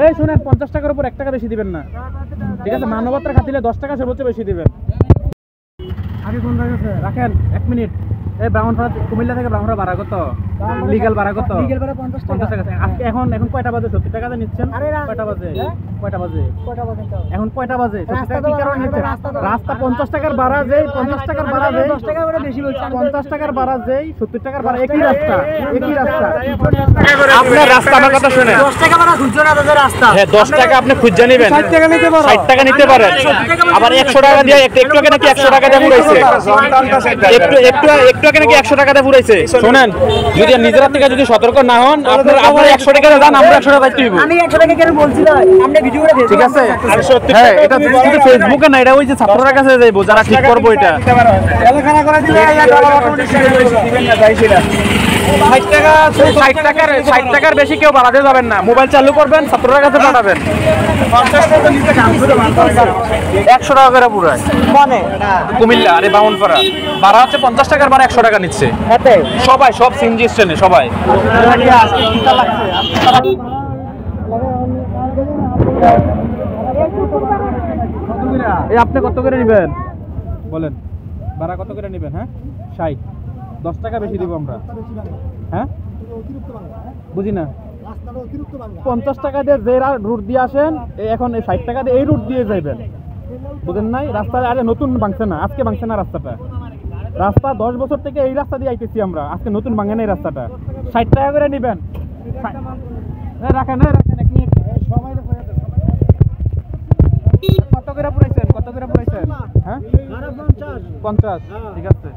এই শুনেন 50 টাকার উপর 1 টাকা বেশি দিবেন না, ঠিক আছে? মানবতার খাতিরে 10 টাকা সর্বোচ্চ বেশি দিবেন। আগে কোন জায়গা রাখেন 1 মিনিট। এই ব্রাহ্মণপাড়া কুমিল্লা থেকে ব্রাহ্মণপাড়া ভাড়া কত? লিগ্যাল ভাড়া কত? লিগ্যাল ভাড়া 50 টাকা। আজকে এখন কয়টা বাজে? 70 টাকা দিয়ে নিচ্ছেন? কয়টা বাজে? কয়টা বাজে? এখন কয়টা বাজে? 70 টাকা কি কারণে নিচ্ছেন? রাস্তা 50 টাকার ভাড়া যেই 50 টাকার ভাড়া যেই 10 টাকা করে বেশি বলছেন। 50 টাকার ভাড়া যেই 70 টাকার ভাড়া একই রাস্তা, একই রাস্তা। আপনার রাস্তা আমার কথা শুনেন। 10 টাকা ভাড়া খুঁজছো না দাদা রাস্তা। হ্যাঁ 10 টাকা আপনি খুঁজে নেবেন। 60 টাকা নিতে পারেন। 60 টাকা নিতে পারেন। আবার 100 টাকা দিয়ে একটু আগে নাকি 100 টাকা দিয়ে পুরাইছে। একটু আগে নাকি 100 টাকা দিয়ে পুরাইছে। শুনেন, যদি নিজেরা থেকে যদি সতর্ক না হন, আপনারা 100 টাকা দেন, আমরা 100 টাকা দিতে হইব। আমি 100 টাকা কেন বলছি না? আমরা ভিডিও করে দিই। ঠিক আছে? হ্যাঁ, এটা শুধু ফেসবুকে না, এটা ওই যে ছাত্ররা কাছে যাইবো যারা ঠিক করবো এটা। এলাকানা করে দিলে এটা দিবেন না যাইছিলা। 60 টাকার বেশি কেউ বাড়াতে যাবেন না। মোবাইল চালু করবেন, ছাত্ররা কাছে পাঠাবেন। 100 টাকা করে পুরায় মানে কুমিল্লা আরে ব্রাহ্মণপাড়া ভাড়া হচ্ছে 50 টাকার ভাড়া 100 টাকা নিচ্ছে সবাই, সব সিএনজি স্ট্যান্ডে সবাই। এই আপনি কত করে নেবেন বলেন? ভাড়া কত করে নেবেন? হ্যাঁ 60, 10 টাকা বেশি দিব আমরা। হ্যাঁ বুঝি না। 50 টাকা দিয়ে যে রুট দিয়ে আসেন, এখন 60 টাকা দিয়ে এই রুট দিয়ে যাইবেন, বুঝেন নাই? রাস্তা আরে নতুন ভাঙছে না, আজকে ভাঙছে না রাস্তাটা। রাস্তা 10 বছর থেকে এই রাস্তা দিয়ে আইতেছি আমরা, আজকে নতুন ভাঙে না এই রাস্তাটা। 60 টাকা করে নেবেন। রাখেন রাখেন 1 মিনিট। কত করে পুরাইছেন? কত করে পুরাইছেন? হ্যাঁ 50। ঠিক আছে।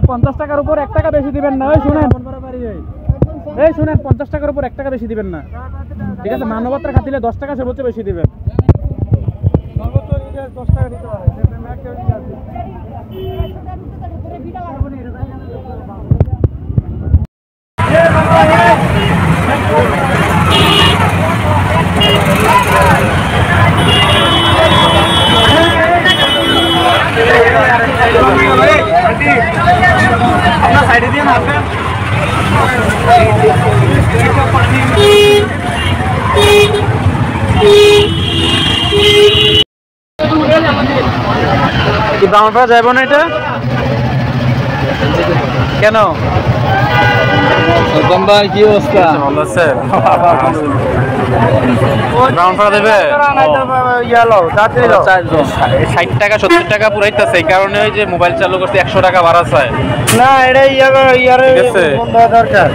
50 টাকার উপর 1 টাকা বেশি দিবেন না। ওই শুনেন, এই শুনেন 50 টাকার উপর 1 টাকা বেশি দিবেন না, ঠিক আছে? মানবতার খাতিরে 10 টাকা সর্বোচ্চ বেশি দিবেন। সর্বোচ্চ 10 টাকা দিতে পারে। আপনার সাইডে দিয়ে মারবেন। ব্রাহ্মণপাড়া যাইব না এটা কেন? কি অবস্থা? ভালো আছে? ব্রাহ্মণপাড়া দেবে 60 টাকা 70 টাকা পুরাইতেছে, এই কারণে ওই যে মোবাইল চালু করতে 100 টাকা ভাড়া চায় না। এটা দরকার।